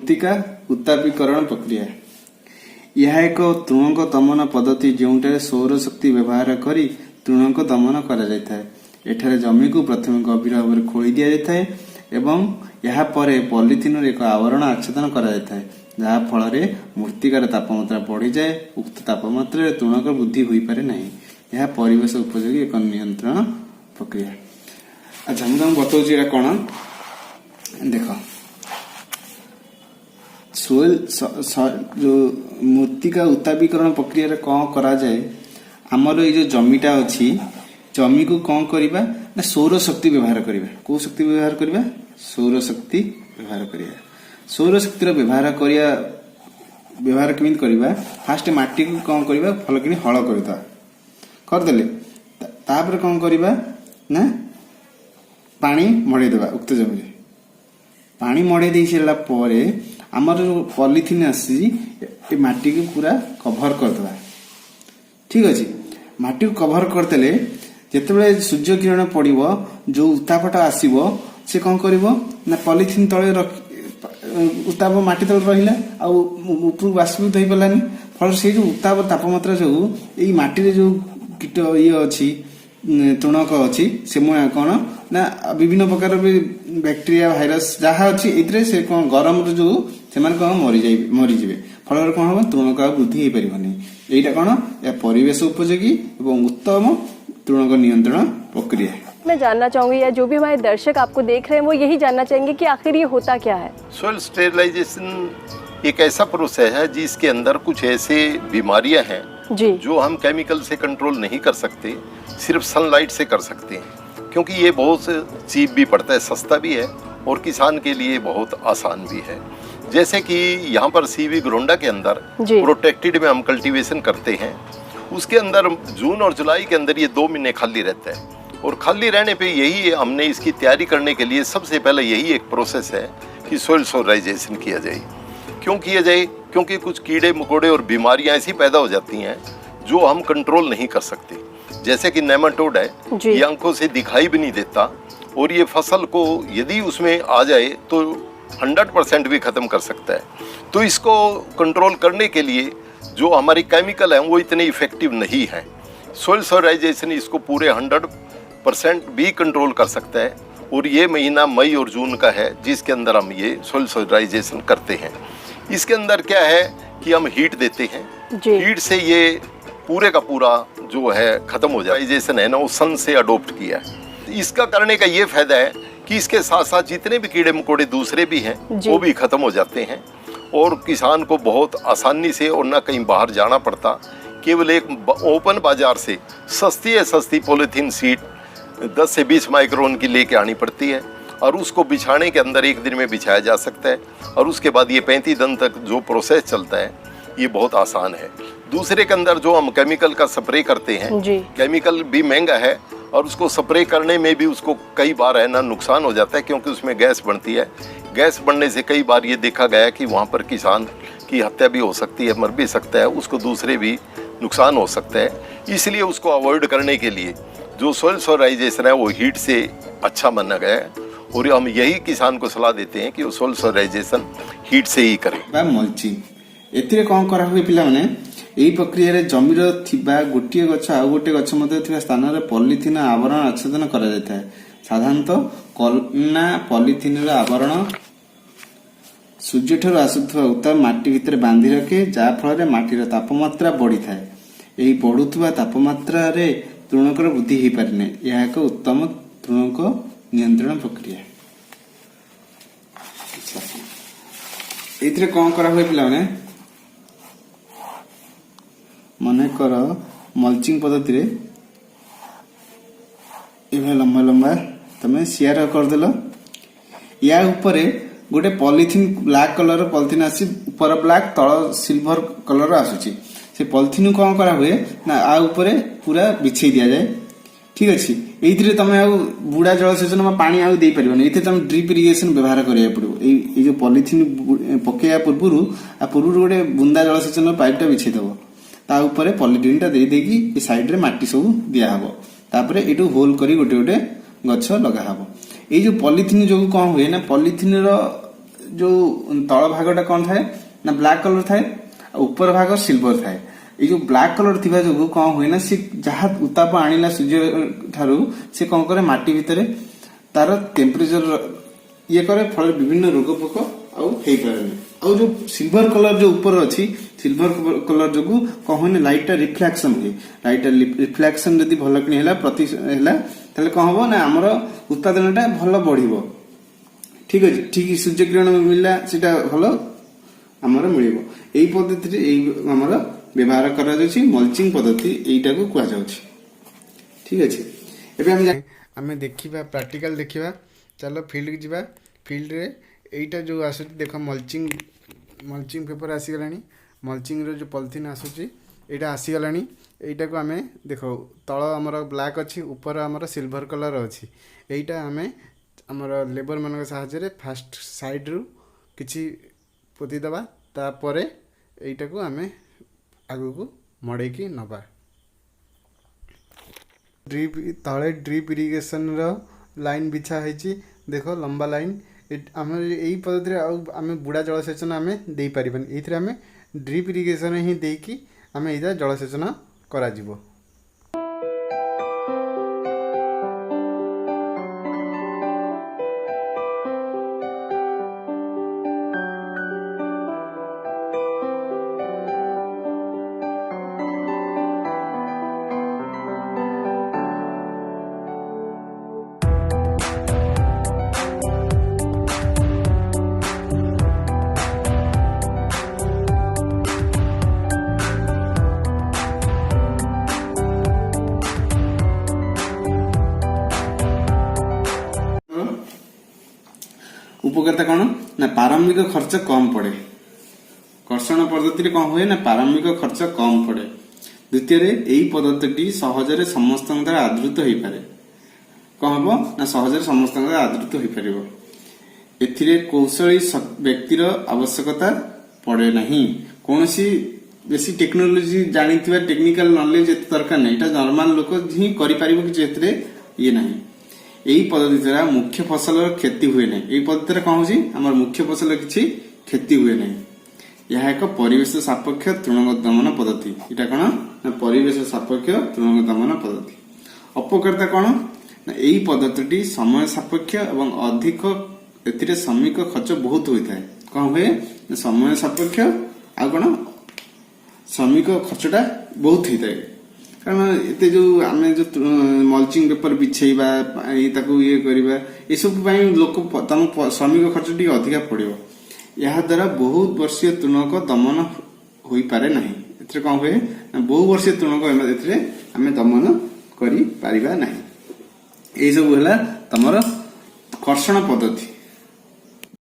ମୃତ୍ତିକା ଉତ୍ତାପୀକରଣ ପ୍ରକ୍ରିୟା। ଏହା ଏକ ତୃଣଙ୍କ ଦମନ ପଦ୍ଧତି ଯେଉଁଠାରେ ସୌରଶକ୍ତି ବ୍ୟବହାର କରି ତୃଣଙ୍କ ଦମନ କରାଯାଇଥାଏ। ଏଠାରେ ଜମିକୁ ପ୍ରଥମେ ଗଭୀର ଭାବରେ ଖୋଳି ଦିଆଯାଇଥାଏ ଏବଂ ଏହା ପରେ ପଲିଥିନରେ ଏକ ଆବରଣ ଆଚ୍ଛାଦନ କରାଯାଇଥାଏ, ଯାହା ଫଳରେ ମୃତ୍ତିକାର ତାପମାତ୍ରା ବଢ଼ିଯାଏ। ଉକ୍ତ ତାପମାତ୍ରାରେ ତୃଣଙ୍କ ବୃଦ୍ଧି ହୋଇପାରେ ନାହିଁ। ଏହା ପରିବେଶ ଉପଯୋଗୀ ଏକ ନିୟନ୍ତ୍ରଣ ପ୍ରକ୍ରିୟା। ଆଚ୍ଛା, ମୁଁ ତମକୁ ବତାଉଛି ଏଇଟା କ'ଣ। ଦେଖ, जो मृत्तिका उत्तापीकरण प्रक्रिया कौन करा जाए, आमर ये जो जमीटा अच्छी जमी को कौन करवा ना सौर शक्ति व्यवहार करवा। कौ शक्ति व्यवहार करवा? सौर शक्ति व्यवहार करवा। सौर शक्ति व्यवहार करिया व्यवहार केमिति करवा? फास्ट माटी को कौन करवा भल कि हल करदे तापर कौन करवा ना पानी मड़े देवा। उक्त जमी पानी मड़े दे सारा पर आमर जो पॉलिथिन आसी माटी को पूरा कभर करदे। ठीक अच्छे, माटी को कभर करदे जिते सूर्य किरण पड़ो जो उत्तापटा आसो से कौन कर पॉलिथिन तले उत्ताप माटी तले रहा आपर बाष्पीभूत हो पारानी। फल से जो उत्ताप तापमात्रा जो यही माटी जो कीट ये अच्छी तृणक अच्छी से कौन ना विभिन्न प्रकार बैक्टेरिया भाइरस जहाँ अच्छी से कौन गरम जो से मरीजे। फल कौन हम तृणक वृद्धि हो पार। यहीटा कौन परिवेश उपयोगी और उत्तम तृणक नियंत्रण प्रक्रिया। मैं जानना चाहूंगी या जो भी हमारे दर्शक आपको देख रहे हैं वो यही जानना चाहेंगे कि आखिर ये होता क्या है। सोइल स्टेरिलाइजेशन एक ऐसा प्रोसेस है जिसके अंदर कुछ ऐसे बीमारियां हैं जी जो हम केमिकल से कंट्रोल नहीं कर सकते, सिर्फ सनलाइट से कर सकते हैं। क्योंकि ये बहुत चीप भी पड़ता है, सस्ता भी है और किसान के लिए बहुत आसान भी है। जैसे कि यहाँ पर सीवी ग्रोंडा के अंदर प्रोटेक्टेड में हम कल्टीवेशन करते हैं, उसके अंदर जून और जुलाई के अंदर ये 2 महीने खाली रहता है। और खाली रहने पे यही हमने इसकी तैयारी करने के लिए सबसे पहले यही एक प्रोसेस है कि सोइल सोलराइजेशन किया जाए। क्यों किया जाए? क्योंकि कुछ कीड़े मकोड़े और बीमारियां ऐसी पैदा हो जाती हैं जो हम कंट्रोल नहीं कर सकते। जैसे कि नेमाटोड है, ये आंखों से दिखाई भी नहीं देता और ये फसल को यदि उसमें आ जाए तो 100% भी खत्म कर सकता है। तो इसको कंट्रोल करने के लिए जो हमारी केमिकल है वो इतने इफेक्टिव नहीं है। सोइल सोलराइजेशन इसको पूरे 100% भी कंट्रोल कर सकता है। और ये महीना मई और जून का है जिसके अंदर हम ये सोइल सोलराइजेशन करते हैं। इसके अंदर क्या है कि हम हीट देते हैं, हीट से ये पूरे का पूरा जो है खत्म हो जाए। जैसे है ना वो सन से अडोप्ट किया है। इसका करने का ये फायदा है कि इसके साथ साथ जितने भी कीड़े मकोड़े दूसरे भी हैं वो भी खत्म हो जाते हैं और किसान को बहुत आसानी से और ना कहीं बाहर जाना पड़ता। केवल एक ओपन बाजार से सस्ती पॉलीथीन सीट 10 से 20 माइक्रोन की लेके आनी पड़ती है और उसको बिछाने के अंदर 1 दिन में बिछाया जा सकता है और उसके बाद ये 35 दिन तक जो प्रोसेस चलता है ये बहुत आसान है। दूसरे के अंदर जो हम केमिकल का स्प्रे करते हैं, केमिकल भी महंगा है और उसको स्प्रे करने में भी उसको कई बार है ना नुकसान हो जाता है क्योंकि उसमें गैस बनती है। गैस बनने से कई बार ये देखा गया है कि वहाँ पर किसान की हत्या भी हो सकती है, मर भी सकता है, उसको दूसरे भी नुकसान हो सकता है। इसलिए उसको अवॉइड करने के लिए जो सोइल सोलराइजेशन है वो हीट से अच्छा माना गया है और हम यही किसान को सलाह देते हैं कि वो सोइल सोलराइजेशन हीट से ही करें। मल्चिंग एथिरे कौन करा हुए पिला माने यही प्रक्रिया जमीर थिबा गोटे गछ आ गोटे गछ मध्य थिबा स्थान रे पॉलिथिन आवरण आच्छादन करा जायता है। साधारणतः कलना पॉलिथिन रे आवरण सूर्य ठार आसुथुवा उत्ताप माटी भितर बांधी रखे जा फल माटीर तापमात्रा बढ़ी थाए। यही बढ़ुवा तापमात्रा रे तृणकर वृद्धि हो पारे ना। यह एक उत्तम तृणक नियंत्रण प्रक्रिया। एथिरे कौन करा हुए पिला माने मनकर मल्चिंग पद्धति लंबा लंबा तमें शेयर करदेल। या उपरे गोटे पॉलिथिन ब्लैक कलर पॉलिथिन आसी ऊपर ब्लैक तल सिल्वर कलर आसुची से पॉलिथिन कौन करा हुए ना आ ऊपर पूरा बिछे दिया जाए। ठीक अच्छे, ये तुम बुड़ा जलसेचन पानी आउ दे पार ये तुम ड्रिप इरिगेशन व्यवहार करा पड़ो। ये जो पॉलिथिन पकड़ा पूर्व गोटे बुंदा जलसेचन पाइपटा बिछेदब ता ऊपर पॉलिथिन टा दे देकी साइड रे माटी सब दियाहब तापर एटू होल करी गोटे गोटे गछ लगाहब। ये जो पॉलिथिन जो कौन हुए ना पॉलिथिन जो तल भागटा कौन थाए ना ब्लैक कलर थाए ऊपर भाग सिल्वर थाए ये जो ब्लैक कलर थिबा जो कौन हुए ना सी जहाँ उत्ताप आनिला सूर्य ठारू से कौन करे माटी भितर तार टेम्परेचर ये करे फल विभिन्न रोग पोक आउ जो सिल्वर कलर जो ऊपर अच्छी सिल्वर कलर जो कौन हुए लाइट रिफ्लेक्शन हुए लाइट रिफ्लेक्शन जदि भल कि प्रति ताले कौन हम ना आमर उत्पादन टा भल बढ़िबो ठीक अच्छे ठीक सूर्य किरण मिलला सेटा भल आमर मिलिबो एई पद्धति रे एई आमर व्यवहार करा जाउछि मल्चिंग पद्धति एइटा को कुआ जाउछि ठीक अच्छे एबे हम देखिबा प्रैक्टिकल देखिबा चलो फील्ड जीवा फील्ड रे एइटा जो आसुछि देखो मल्चिंग पेपर आसी गलानी मल्चिंग रो जो पॉलिथीन आसुछि एइटा आसी गलानी एइटा को हमें देखो तळ हमर ब्लैक अछि ऊपर हमर सिल्वर कलर अछि एइटा हमें हमर लेबर मन सहायता रे फर्स्ट साइड रु किछि पोती दबा तापरे एइटा को हमें आगु को मडे की नबा ड्रिप तळे ड्रिप इरिगेशन रो लाइन बिछा है देख लंबा लाइन आम यही पद्धति आम बुड़ा जलसेचन आम दे पारिबानी एथिरे आम ड्रिप इरिगेशन ही देकी आम एइदा जलसेचन करा जिवो उपकारिता कौन ना प्रारंभिक खर्च कम पड़े कर्षण पद्धति कौन हुए ना प्रारंभिक खर्च कम पड़े द्वितीय यही पद्धति सहजरे समस्त द्वारा आदृत हो पारे कौन हम ना सहजरे समस्त द्वारा आदृत हो पार एथिरे कौशली व्यक्तिर आवश्यकता पड़े नहीं कौन सी बेसी टेक्नोलोजी जानी टेक्निकल नॉलेज एत दरकार नहीं नॉर्मल लोक ही करें ये नहीं यही पद्धति द्वारा मुख्य फसल क्षति हुए नहीं यही पद्धति कौन होमर मुख्य फसल किसी क्षति हुए नहीं यह एक परिवेश सापेक्ष तृणगत दमन पद्धति यहाँ कौन ना परिवेश सापेक्ष तृणगत दमन पद्धति अपकारिता कौन ना यही पद्धति समय सापेक्ष एवं अधिक एथिरे श्रमिक खर्च बहुत होता है कौन हुए समय सापेक्ष आ कौन श्रमिक खर्चटा बहुत होता है कारण एते जो आमे जो मल्चिंग पेपर बिछेबा ताकू ये करबा ए सब पई लोक तम श्रमिक खर्च टी अधिका पड़िबो या द्वारा बहुत वर्षीय तृणक दमन होई पारे नहीं एथरे कोन होय बहु वर्षीय तृणक एथरे आमे दमन करि पारिबा नहीं ए सब होला तमर कर्षण पद्धति